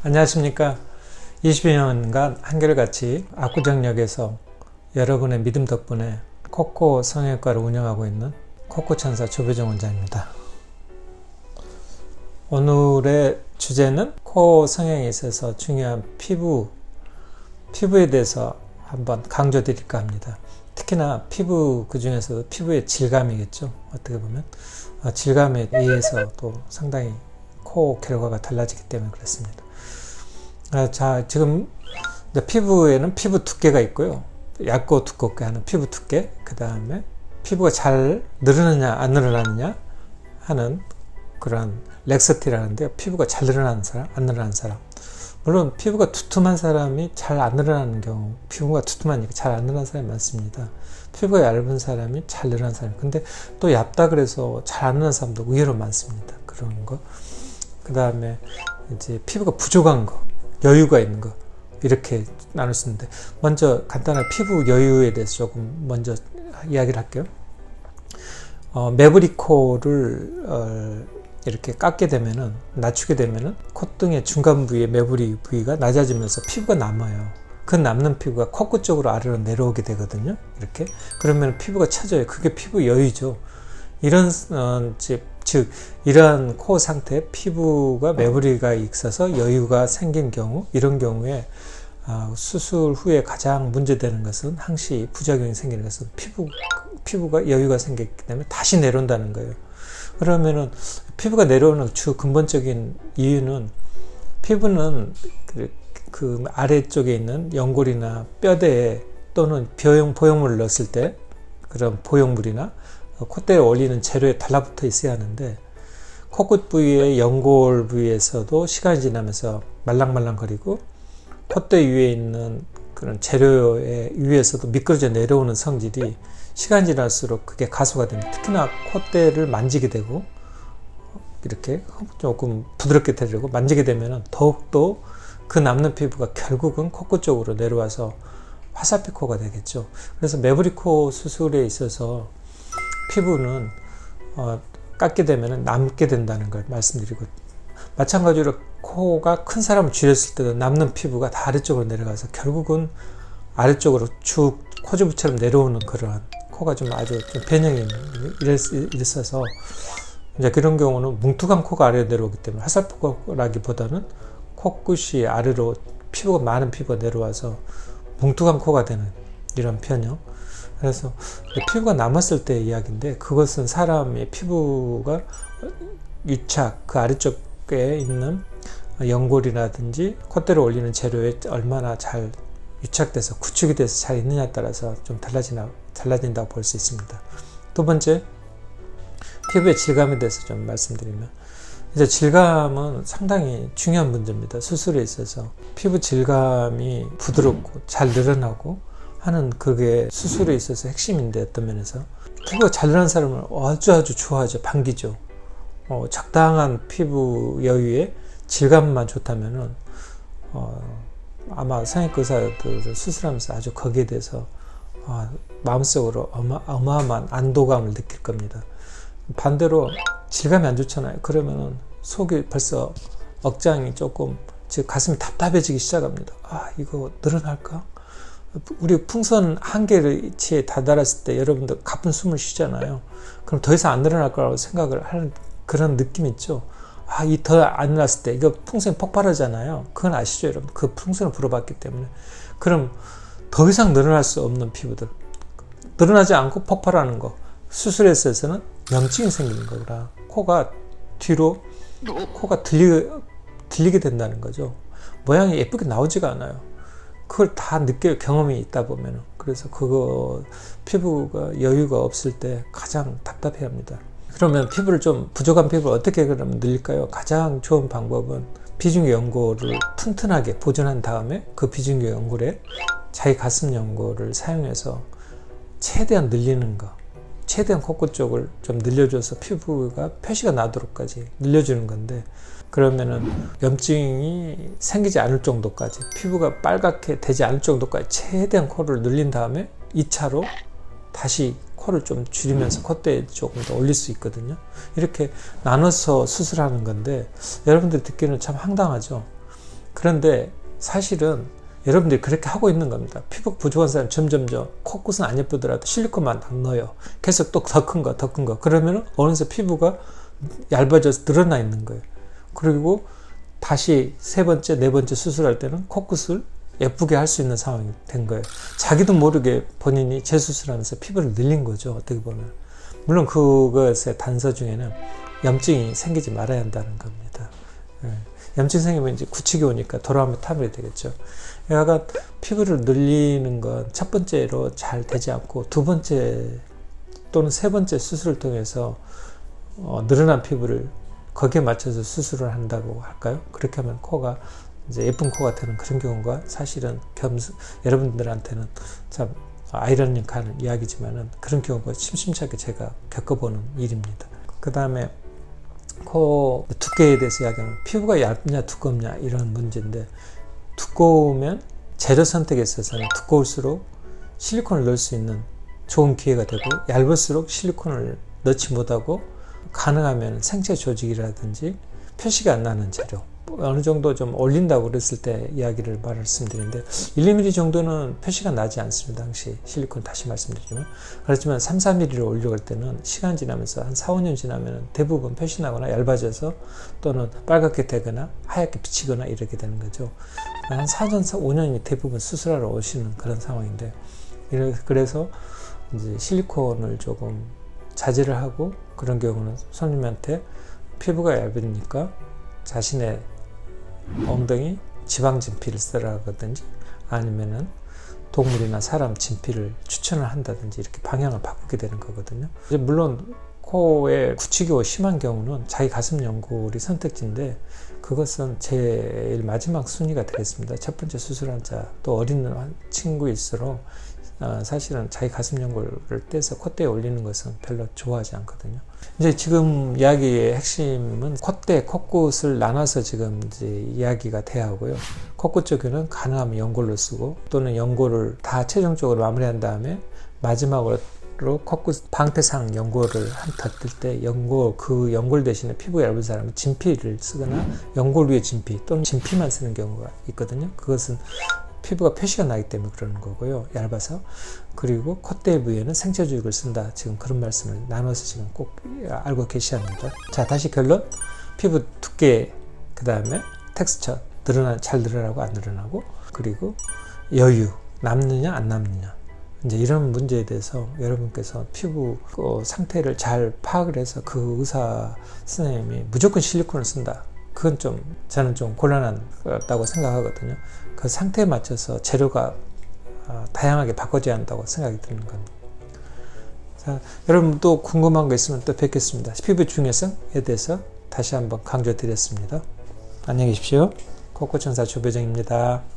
안녕하십니까. 20여년간 한결같이 압구정역에서 여러분의 믿음 덕분에 코코 성형외과를 운영하고 있는 코코천사 조배정 원장입니다. 오늘의 주제는 코 성형에 있어서 중요한 피부에 대해서 한번 강조 드릴까 합니다. 특히나 피부, 그 중에서도 피부의 질감이겠죠. 어떻게 보면 질감에 의해서 또 상당히 코 결과가 달라지기 때문에 그렇습니다. 자, 지금 피부에는 피부 두께가 있고요. 얇고 두껍게 하는 피부 두께, 그 다음에 피부가 잘 늘어나냐 안 늘어나느냐 하는 그런 렉서티라는데요. 피부가 잘 늘어나는 사람, 안 늘어나는 사람. 물론 피부가 두툼한 사람이 잘 안 늘어나는 경우, 피부가 두툼하니까 잘 안 늘어나는 사람이 많습니다. 피부가 얇은 사람이 잘 늘어나는 사람. 근데 또 얇다 그래서 잘 안 늘어나는 사람도 의외로 많습니다. 그런 거. 그 다음에 이제 피부가 부족한 거, 여유가 있는 거, 이렇게 나눌 수 있는데, 먼저 간단하게 피부 여유에 대해서 조금 먼저 이야기를 할게요. 매부리 코를 이렇게 깎게 되면은, 낮추게 되면은 콧등의 중간 부위의 매부리 부위가 낮아지면서 피부가 남아요. 그 남는 피부가 코끝 쪽으로 아래로 내려오게 되거든요. 이렇게. 그러면 피부가 처져요. 그게 피부 여유죠. 이런 즉 이러한 코 상태, 피부가 매부리가 있어서 여유가 생긴 경우, 이런 경우에 수술 후에 가장 문제되는 것은, 항시 부작용이 생기는 것은 피부가 여유가 생겼기 때문에 다시 내려온다는 거예요. 그러면은 피부가 내려오는 주 근본적인 이유는, 피부는 그 아래쪽에 있는 연골이나 뼈대에 또는 보형물을 넣었을 때 그런 보형물이나 콧대에 올리는 재료에 달라붙어 있어야 하는데, 코끝 부위의 연골 부위에서도 시간이 지나면서 말랑말랑거리고, 콧대 위에 있는 그런 재료의 위에서도 미끄러져 내려오는 성질이 시간이 지날수록 그게 가소가 됩니다. 특히나 콧대를 만지게 되고, 이렇게 조금 부드럽게 되려고 만지게 되면 더욱더 그 남는 피부가 결국은 코끝 쪽으로 내려와서 화살표 코가 되겠죠. 그래서 매부리 코 수술에 있어서 피부는 깎게 되면 남게 된다는 걸 말씀드리고, 마찬가지로 코가 큰 사람을 줄였을 때도 남는 피부가 다 아래쪽으로 내려가서 결국은 아래쪽으로 쭉 코주부처럼 내려오는 그러한 코가 좀 아주 좀 변형이 있어서, 이제 그런 경우는 뭉툭한 코가 아래로 내려오기 때문에 화살표라기보다는 코끝이 아래로 피부가 많은 피부가 내려와서 뭉툭한 코가 되는 이런 변형. 그래서 피부가 남았을 때의 이야기인데, 그것은 사람의 피부가 유착, 그 아래쪽에 있는 연골이라든지 콧대로 올리는 재료에 얼마나 잘 유착돼서 구축이 돼서 잘 있느냐에 따라서 좀 달라진다고 볼 수 있습니다. 두 번째, 피부의 질감에 대해서 좀 말씀드리면, 이제 질감은 상당히 중요한 문제입니다. 수술에 있어서 피부 질감이 부드럽고 잘 늘어나고 하는, 그게 수술에 있어서 핵심인데, 어떤 면에서 피부가 잘 늘어난 사람은 아주 좋아하죠. 반기죠. 적당한 피부 여유에 질감만 좋다면은 아마 성형외과 의사들을 수술하면서 아주 거기에 대해서 마음속으로 어마어마한 안도감을 느낄 겁니다. 반대로 질감이 안 좋잖아요. 그러면은 속이 벌써 억장이 조금, 즉 가슴이 답답해지기 시작합니다. 이거 늘어날까? 우리 풍선 한계치에 다다랐을 때 여러분들 가쁜 숨을 쉬잖아요. 그럼 더 이상 안 늘어날 거라고 생각을 하는 그런 느낌 있죠. 이 더 안 일어났을 때 이거 풍선이 폭발하잖아요. 그건 아시죠, 여러분? 그 풍선을 불어봤기 때문에. 그럼 더 이상 늘어날 수 없는 피부들, 늘어나지 않고 폭발하는 거, 수술에 있어서는 염증이 생기는 거라 코가 뒤로, 코가 들리게 된다는 거죠. 모양이 예쁘게 나오지가 않아요. 그걸 다 느낄 경험이 있다 보면. 그래서 피부가 여유가 없을 때 가장 답답해 합니다. 그러면 피부를 좀, 부족한 피부를 어떻게 그러면 늘릴까요? 가장 좋은 방법은 비중의 연골을 튼튼하게 보존한 다음에 그 비중의 연골에 자기 가슴 연골을 사용해서 최대한 늘리는 거, 최대한 코끝 쪽을 좀 늘려줘서 피부가 표시가 나도록까지 늘려주는 건데, 그러면은 염증이 생기지 않을 정도까지, 피부가 빨갛게 되지 않을 정도까지 최대한 코를 늘린 다음에 2차로 다시 코를 좀 줄이면서 콧대에 조금 더 올릴 수 있거든요. 이렇게 나눠서 수술하는 건데, 여러분들 듣기는 참 황당하죠. 그런데 사실은 여러분들이 그렇게 하고 있는 겁니다. 피부 부족한 사람 점점점 코끝은 안 예쁘더라도 실리콘만 딱 넣어요. 계속 또 더 큰 거, 더 큰 거. 그러면 어느새 피부가 얇아져서 늘어나 있는 거예요. 그리고 다시 세 번째, 네 번째 수술할 때는 코끝을 예쁘게 할 수 있는 상황이 된 거예요. 자기도 모르게 본인이 재수술하면서 피부를 늘린 거죠. 어떻게 보면. 물론 그것의 단서 중에는 염증이 생기지 말아야 한다는 겁니다. 염증 생기면 이제 굳히기 오니까 돌아오면 타물이 되겠죠. 약간 피부를 늘리는 건 첫 번째로 잘 되지 않고 두 번째 또는 세 번째 수술을 통해서 늘어난 피부를 거기에 맞춰서 수술을 한다고 할까요? 그렇게 하면 코가 이제 예쁜 코가 되는 그런 경우가 사실은 여러분들한테는 참 아이러니한 이야기지만은 그런 경우가 심심찮게 제가 겪어보는 일입니다. 그 다음에 코 두께에 대해서 이야기하면 피부가 얇냐 두껍냐 이런 문제인데, 두꺼우면 재료 선택에 있어서는 두꺼울수록 실리콘을 넣을 수 있는 좋은 기회가 되고, 얇을수록 실리콘을 넣지 못하고 가능하면 생체 조직이라든지 표시가 안 나는 재료, 어느 정도 좀 올린다고 그랬을 때 이야기를 말씀드리는데 1~2mm 정도는 표시가 나지 않습니다. 당시 실리콘 다시 말씀드리지만. 그렇지만 3~4mm를 올려갈 때는 시간 지나면서 한 4~5년 지나면 대부분 표시 나거나 얇아져서 또는 빨갛게 되거나 하얗게 비치거나 이렇게 되는 거죠. 한 4년, 5년이 대부분 수술하러 오시는 그런 상황인데, 그래서 이제 실리콘을 조금 자제를 하고, 그런 경우는 손님한테 피부가 얇으니까 자신의 엉덩이 지방 진피를 쓰라든지 아니면은 동물이나 사람 진피를 추천을 한다든지 이렇게 방향을 바꾸게 되는 거거든요. 이제 물론 코에 굳히기가 심한 경우는 자기 가슴 연골이 선택지인데, 그것은 제일 마지막 순위가 되겠습니다. 첫 번째 수술한 자, 또 어린 친구일수록 사실은 자기 가슴 연골을 떼서 콧대에 올리는 것은 별로 좋아하지 않거든요. 이제 지금 이야기의 핵심은 콧대, 코끝을 나눠서 지금 이제 이야기가 돼야 하고요. 코끝 쪽에는 가능하면 연골로 쓰고, 또는 연골을 다 최종적으로 마무리한 다음에 마지막으로 코끝 방패상 연골을 덧뜰 때 그 연골 대신에 피부가 얇은 사람은 진피를 쓰거나 연골 위에 진피 또는 진피만 쓰는 경우가 있거든요. 그것은 피부가 표시가 나기 때문에 그러는 거고요. 얇아서. 그리고 콧대 부위에는 생체 조직을 쓴다. 지금 그런 말씀을 나눠서 지금 꼭 알고 계셔야 합니다. 자, 다시 결론. 피부 두께, 그 다음에 텍스처, 잘 늘어나고 안 늘어나고, 그리고 여유, 남느냐 안 남느냐. 이제 이런 문제에 대해서 여러분께서 피부 상태를 잘 파악을 해서 그 의사 선생님이 무조건 실리콘을 쓴다. 그건 저는 좀 곤란하다고 생각하거든요. 그 상태에 맞춰서 재료가 다양하게 바꿔져야 한다고 생각이 드는 겁니다. 자, 여러분 또 궁금한 거 있으면 또 뵙겠습니다. 피부 중요성에 대해서 다시 한번 강조드렸습니다. 안녕히 계십시오. 코코천사 조배정입니다.